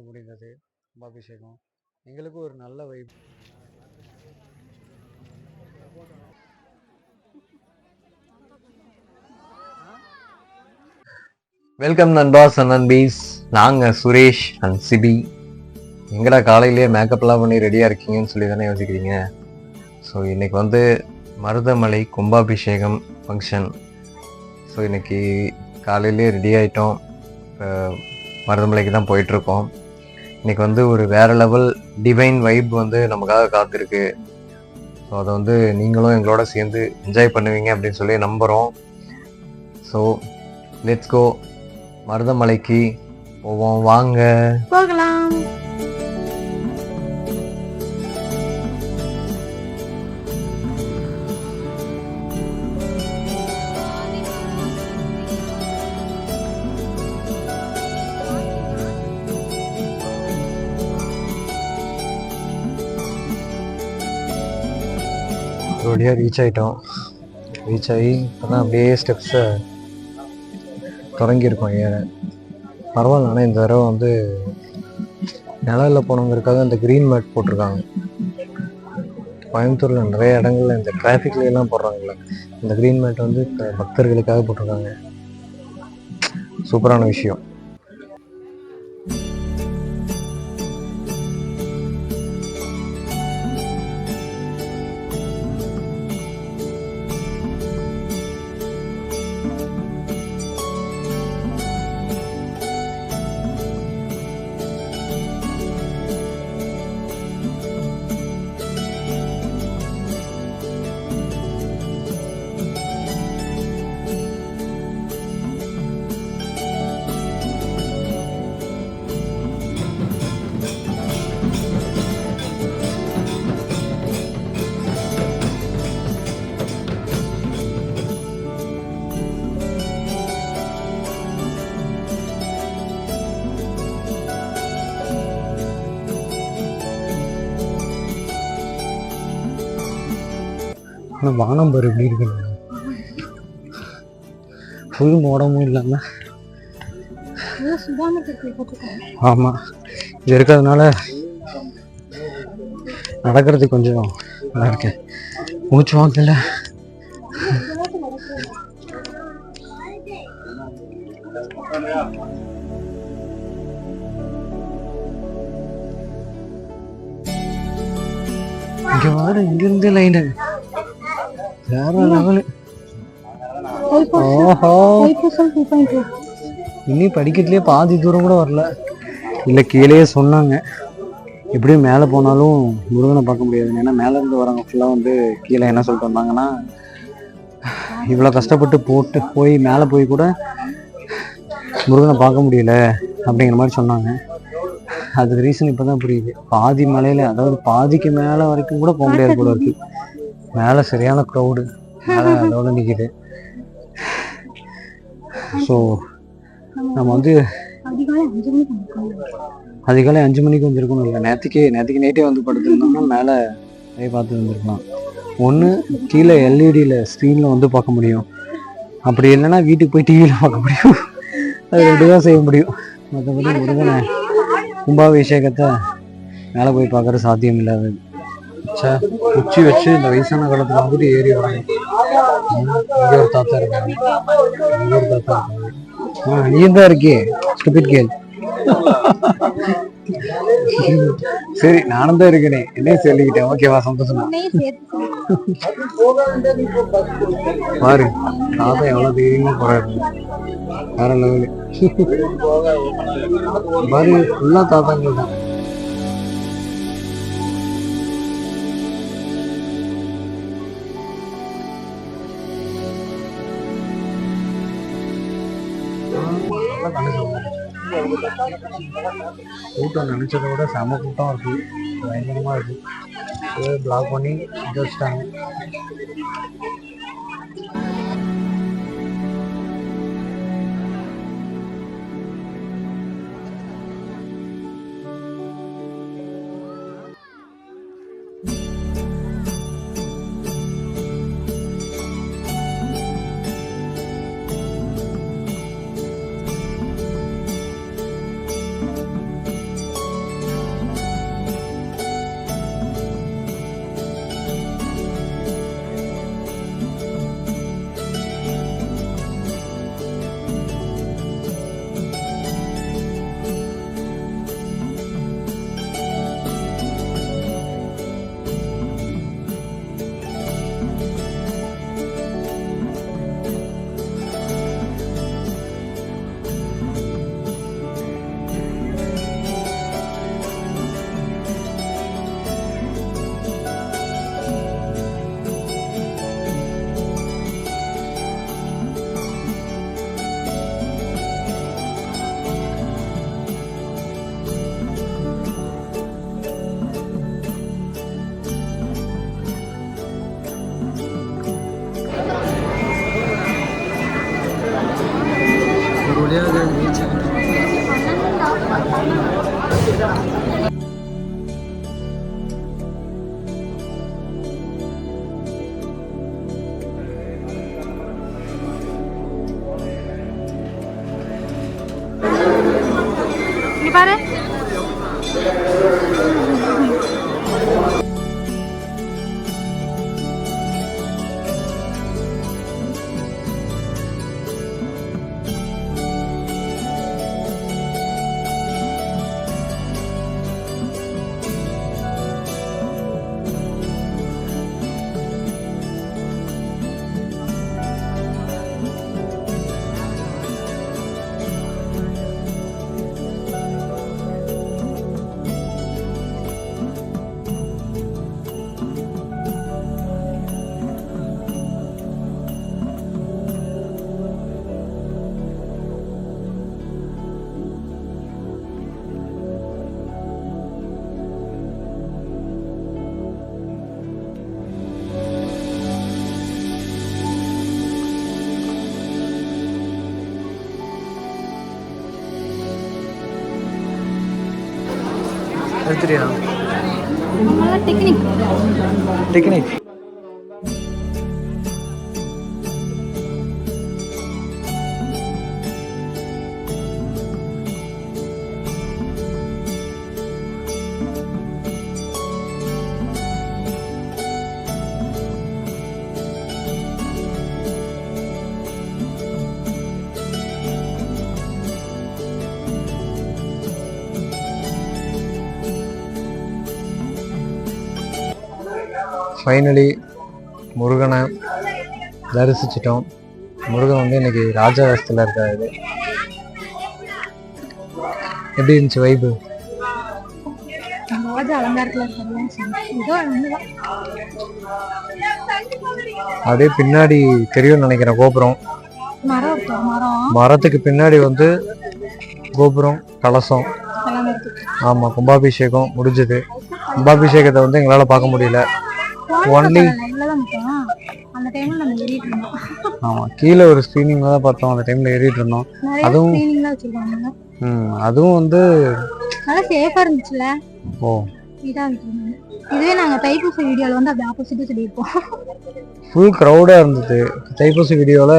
முடிந்தது கும்பாபிஷேகம். எங்களுக்கு ஒரு நல்ல வைப். வெல்கம் நண்பாஸ் அண்ட் நண்பீஸ். நாங்கள் சுரேஷ் அண்ட் சிபி. எங்கடா காலையிலேயே மேக்கப்லாம் பண்ணி ரெடியாக இருக்கீங்கன்னு சொல்லி தானே யோசிக்கிறீங்க. ஸோ இன்றைக்கி வந்து மருதமலை கும்பாபிஷேகம் ஃபங்க்ஷன். ஸோ இன்றைக்கி காலையிலே ரெடி ஆகிட்டோம். மருதமலைக்கு தான் போயிட்டுருக்கோம். இன்றைக்கி வந்து ஒரு வேறு லெவல் டிவைன் வைப் வந்து நமக்காக காத்திருக்கு. ஸோ அதை வந்து நீங்களும் எங்களோட சேர்ந்து என்ஜாய் பண்ணுவீங்க அப்படின்னு சொல்லி நம்புகிறோம். ஸோ லெட்ஸ் கோ, மருதமலைக்கு போவோம், வாங்க போகலாம். ஒடியாக ரீச் ஆகிட்டோம். ரீச் ஆகி இப்போ தான் அப்படியே ஸ்டெப்ஸை தொடங்கியிருக்கோம் ஏற. பரவாயில்ல, ஆனால் இந்த தடவை வந்து நிழலில் போனவங்களுக்காக இந்த க்ரீன் மேட் போட்டிருக்காங்க. கோயம்புத்தூரில் நிறைய இடங்கள்ல இந்த டிராஃபிக்லாம் போடுறாங்கல்ல, இந்த க்ரீன் மேட் வந்து பக்தர்களுக்காக போட்டிருக்காங்க. சூப்பரான விஷயம். ஆனால் வானம் பாரு எப்படி இருக்குங்க, ஃபுல் மோடமும் இல்லாமல். ஆமாம், இது இருக்கிறதுனால நடக்கிறதுக்கு கொஞ்சம் நல்லா இருக்கு. மூச்சு வாங்கல. இங்கே வர இங்கிருந்து லைனு வேற லெவலு. ஓஹோ, இன்னும் படிக்கட்டுலேயே பாதி தூரம் கூட வரல. இல்லை கீழே சொன்னாங்க, எப்படியும் மேலே போனாலும் முருகனை பார்க்க முடியாது. ஏன்னா மேலேருந்து வரவங்க ஃபுல்லாக வந்து கீழே என்ன சொல்லிட்டு வந்தாங்கன்னா, இவ்வளோ கஷ்டப்பட்டு போட்டு போய் மேலே போய் கூட முருகனை பார்க்க முடியல அப்படிங்கிற மாதிரி சொன்னாங்க. அதுக்கு ரீசன் இப்போ தான் புரியுது. பாதி மலையில், அதாவது பாதிக்கு மேலே வரைக்கும் கூட போக முடியாது போல இருக்கு. மேலே சரியான க்ரௌடு, மேலே அதோட நிற்கிது. ஸோ நம்ம வந்து அதிகாலை 5 மணிக்கு வந்துருக்கணும். இல்லை நேற்றுக்கு நைட்டே வந்து படுத்துருந்தோம்னா மேலே நிறைய பார்த்து வந்துருக்கலாம். ஒன்று கீழே எல்இடியில் ஸ்க்ரீனில் வந்து பார்க்க முடியும், அப்படி இல்லைன்னா வீட்டுக்கு போய் டிவியில் பார்க்க முடியும். அது 2 தான் செய்ய முடியும். மற்றபடி முருகனை கும்பாபிஷேகத்தை மேலே போய் பார்க்குறது சாத்தியம் இல்லாதது. உச்சி வச்சு இந்த வயசான காலத்துல வந்துட்டு ஏறி வராங்க. இங்கே ஒரு தாத்தா இருக்காங்க, இங்கே ஒரு தாத்தா இருக்காங்க. நீ தான் இருக்கே ஸ்டூபிட் கேர்ள். சரி, நானும் தான் இருக்கேனே, என்னையும் சொல்லிக்கிட்டேன். ஓகேவா, சந்தோஷமா. பாரு தாத்தா எவ்வளவு தைரியமா போறாரு, வேற லெவலு. பாரு ஃபுல்லா தாத்தாங்கள் தான். கூட்டம் நினைச்சதை விட செம கூட்டம் இருக்கு, பயங்கரமா இருக்கு. பிளாக் பண்ணி வச்சுட்டாங்க. பாரு. எடுத்துறியா டெக்னிக் டெக்னிக் ஃபைனலி முருகனை தரிசிச்சிட்டோம். முருகன் வந்து இன்னைக்கு ராஜாவஸ்தில் இருக்காரு. எப்படி இருந்துச்சு வைபு? ராஜா அலங்காரத்துல அப்படியே பின்னாடி தெரியும்னு நினைக்கிறேன் கோபுரம். மரத்துக்கு பின்னாடி வந்து கோபுரம், கலசம். ஆமா, கும்பாபிஷேகம் முடிஞ்சது. கும்பாபிஷேகத்தை வந்து எங்களால பார்க்க முடியல. ஒன்லி ஆமா, கீழே ஒரு ஸ்கிரீனிங்ல தான் பார்த்தோம். அந்த டைம்ல ஏறிட்டு இருந்தோம். அதுவும் வந்து நல்லா சேஃபா இருந்துச்சுல. ஓ, இதுவே நாங்க தைப்பூச வீடியோல வந்து அப்படியே ஆப்போசிட்டா சொல்லிருப்போம். ஃபுல் கிரௌடா இருந்தது. தைப்பூச வீடியோல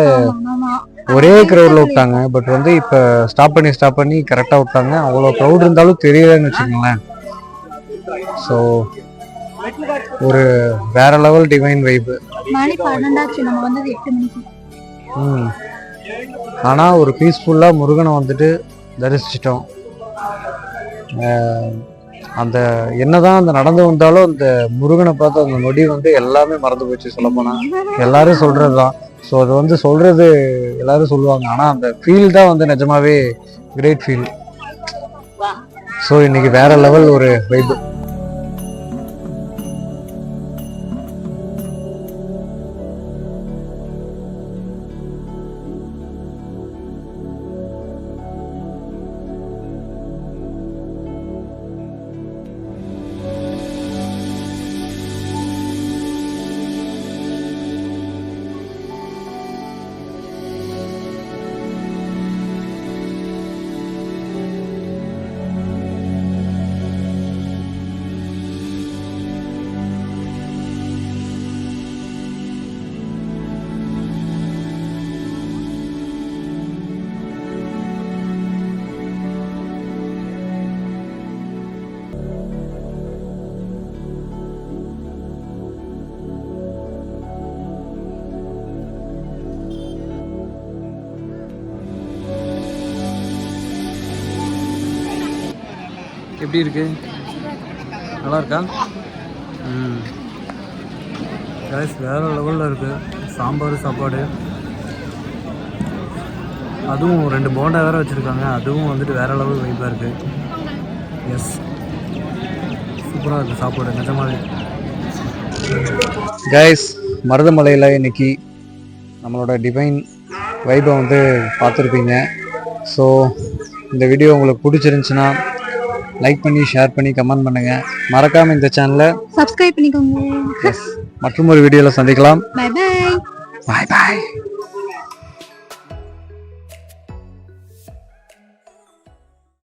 ஒரே கிரௌட்ல விட்டாங்க. பட் வந்து இப்ப ஸ்டாப் பண்ணி கரெக்டா விட்டாங்க. அவ்வளவு கிரௌட் இருந்தாலும் தெரியலன்னு வச்சுக்கோங்களேன். ஸோ ஒரு வேற லெவல் டிவைன் வைப். மணி 12 ஆச்சு, நம்ம வந்து 8 மணிக்கு. ஆனா ஒரு பீஸ்ஃபுல்லா முருகனை வந்துட்டு தரிசிச்சிட்டோம். அந்த என்னதான் அந்த நடந்து வந்தாலும் அந்த முருகனை பார்த்து அந்த நொடி வந்து எல்லாமே மறந்து போச்சு சொல்ல போனா. எல்லாரும் சொல்றதுதான். ஸோ அது வந்து சொல்றது எல்லாரும் சொல்லுவாங்க. ஆனா அந்த ஃபீல் தான் வந்து நிஜமாவே கிரேட் ஃபீல். ஸோ இன்னைக்கு வேற லெவல் ஒரு வைப். எப்படி இருக்கு? நல்லா இருக்கா? கைஸ், வேற லெவலில் இருக்கு. சாம்பார் சாப்பாடு, அதுவும் 2 போண்டா வேற வச்சுருக்காங்க. அதுவும் வந்துட்டு வேற லெவல் வைப்பாக இருக்கு. எஸ், சூப்பராக இருக்குது சாப்பாடு நிஜமாவே. கைஸ், மருதமலையில் இன்னைக்கு நம்மளோட டிவைன் வைபை வந்து பார்த்துருப்பீங்க. ஸோ இந்த வீடியோ உங்களுக்கு பிடிச்சிருந்துச்சுன்னா லைக் பண்ணி, ஷேர் பண்ணி, கமெண்ட் பண்ணுங்க. மறக்காம இந்த சேனலை சப்ஸ்கிரைப் பண்ணிக்கோங்க. மற்றும் ஒரு வீடியோல சந்திக்கலாம். Bye bye. பாய் பாய்.